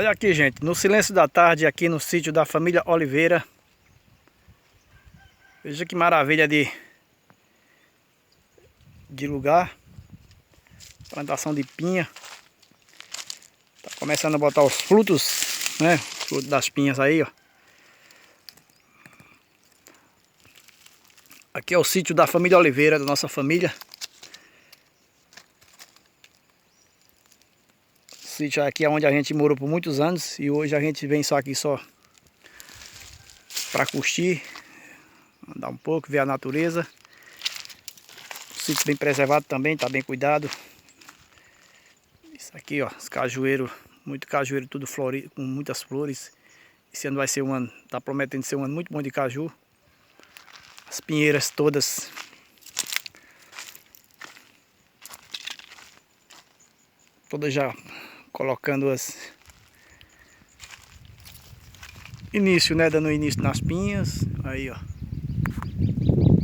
Olha aqui, gente, no silêncio da tarde aqui no sítio da família Oliveira. Veja que maravilha de lugar. Plantação de pinha. Tá começando a botar os frutos, né? Os frutos das pinhas aí, ó. Aqui é o sítio da família Oliveira, da nossa família. O sítio aqui é onde a gente morou por muitos anos e hoje a gente vem só aqui só para curtir, andar um pouco, ver a natureza. O sítio bem preservado também, tá bem cuidado. Isso aqui, ó, os cajueiros, muito cajueiro, tudo florido, com muitas flores. Esse ano vai ser um ano, tá prometendo ser um ano muito bom de caju. As pinheiras todas já colocando as início, né, dando início nas pinhas. Aí, ó,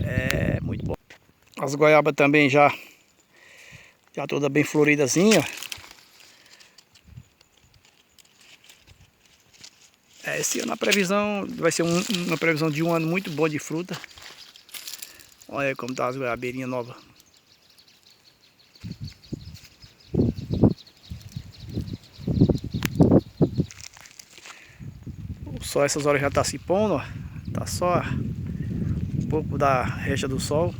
é muito bom. As goiabas também já toda bem floridazinha. Esse ano a previsão vai ser uma previsão de um ano muito bom de fruta. Olha aí como tá as goiabeirinhas novas. O sol essas horas já tá se pondo, ó. Tá só um pouco da recha do sol.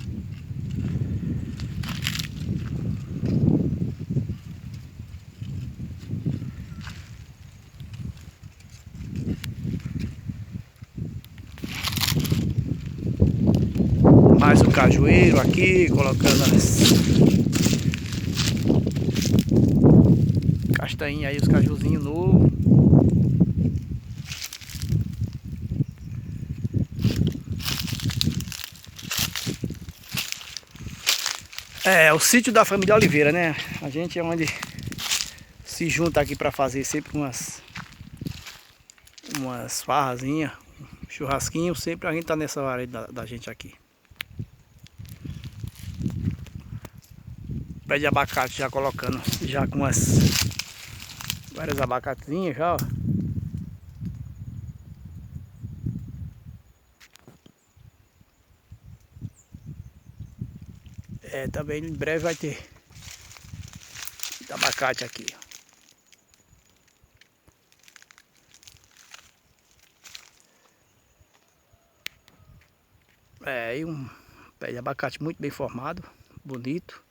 Mais o cajueiro aqui, colocando as castanhinhas aí, os cajuzinhos novos. É o sítio da família Oliveira, né? A gente é onde se junta aqui para fazer sempre umas farrazinhas, um churrasquinho. Sempre a gente tá nessa área da gente aqui. Pé de abacate já colocando, já com várias abacatezinhas já, ó. Também em breve vai ter abacate aqui. E um pé de abacate muito bem formado, bonito.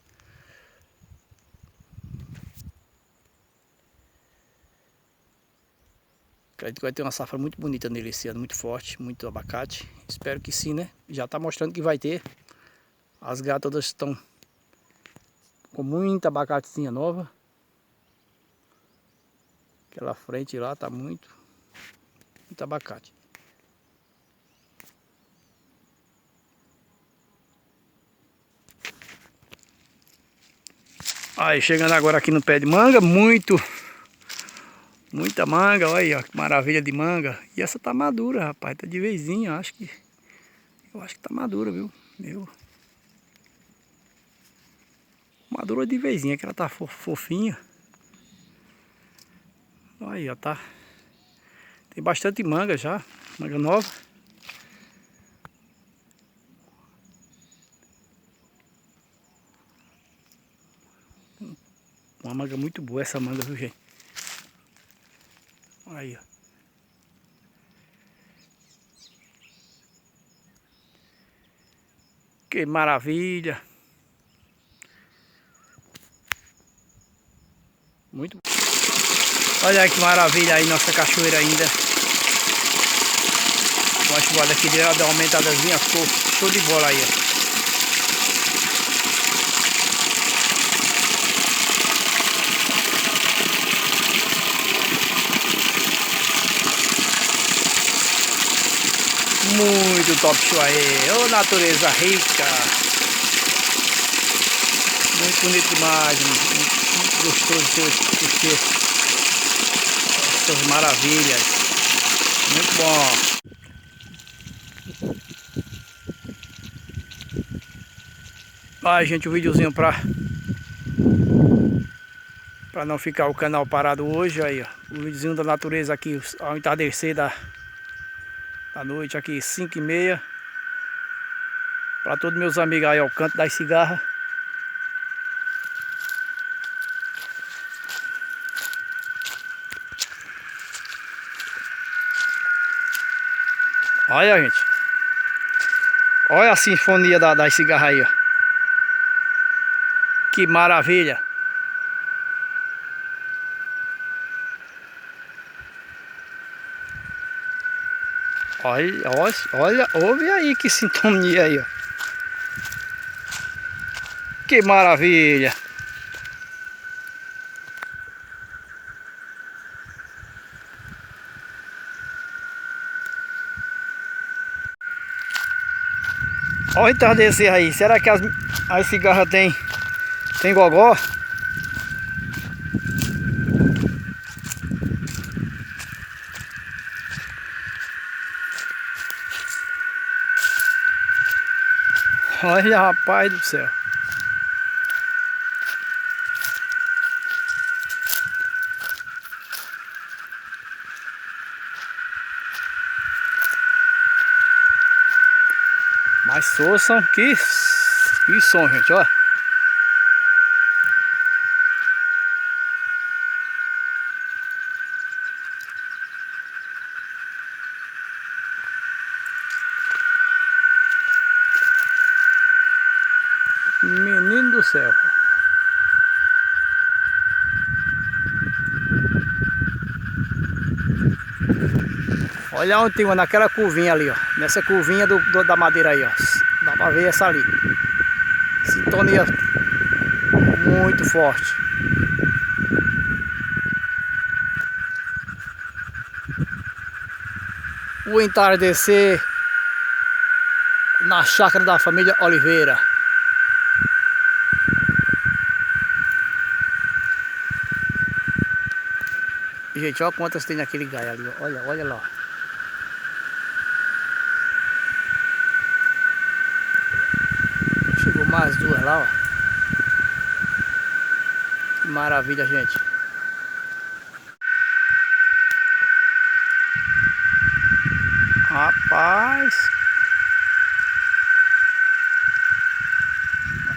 Acredito que vai ter uma safra muito bonita nele esse ano, muito forte, muito abacate. Espero que sim, né? Já tá mostrando que vai ter. As gatas todas estão com muita abacatezinha nova. Aquela frente lá tá muito abacate. Aí chegando agora aqui no pé de manga, muita manga, olha aí, ó, que maravilha de manga. E essa tá madura, rapaz, tá de vezinha, eu acho que tá madura, viu? Madura de vezinha, que ela tá fofinha. Aí, ó, tá. Tem bastante manga já, manga nova. Uma manga muito boa essa manga, viu, gente? Aí, ó. Que maravilha. Muito bom. Olha aí que maravilha aí nossa cachoeira ainda. Com a chuvada aqui deu uma aumentadazinha, ficou show de bola aí, ó. Muito top show aí. Ô, natureza rica. Muito bonito demais. Muito gostoso de curtir essas maravilhas. Muito bom. Ai, gente, o videozinho pra Para não ficar o canal parado hoje, aí ó, o vizinho da natureza aqui ao entardecer da noite aqui, 5h30. Para todos meus amigos aí ao canto das cigarras. Olha, gente. Olha a sinfonia das cigarras aí, ó. Que maravilha. Olha, olha, ouve aí que sintonia aí, ó. Que maravilha. Olha o entardecer aí. Será que as cigarras tem gogó? Olha, rapaz do céu. Mas ouçam que som, gente, ó. Menino do céu. Olha onde tem uma, naquela curvinha ali, ó. Nessa curvinha da madeira aí, ó. Dá pra ver essa ali. Sintonia muito forte. O entardecer na chácara da família Oliveira. Gente, olha quantas tem naquele galho ali, ó. Olha, olha lá. Chegou mais duas lá, ó. Que maravilha, gente. Rapaz.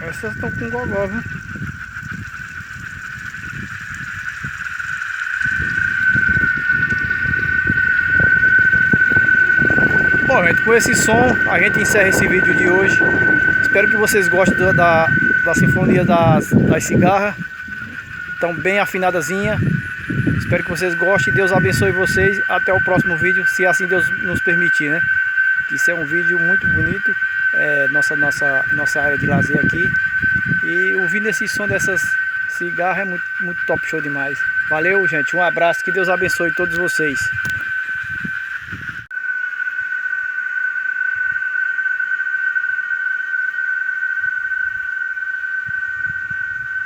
Essas estão com gogó, viu? Bom, gente, com esse som a gente encerra esse vídeo de hoje. Espero que vocês gostem da sinfonia das cigarras. Estão bem afinadazinha. Espero que vocês gostem. Deus abençoe vocês. Até o próximo vídeo, se assim Deus nos permitir, né? Isso é um vídeo muito bonito. Nossa área de lazer aqui. E ouvindo esse som dessas cigarras é muito top, show demais. Valeu, gente. Um abraço. Que Deus abençoe todos vocês.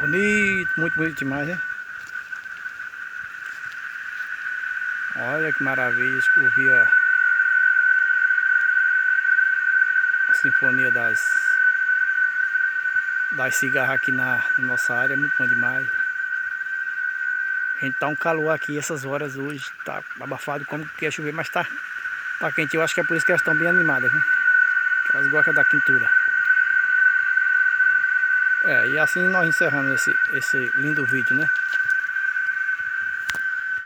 Bonito, muito bonito demais, né? Olha que maravilha, ouvir a sinfonia das cigarras aqui na nossa área, é muito bom demais. A gente tá um calor aqui essas horas hoje, tá abafado como que ia chover, mas tá quente. Eu acho que é por isso que elas estão bem animadas, viu? Que elas gostam da quentura. E assim nós encerramos esse lindo vídeo, né?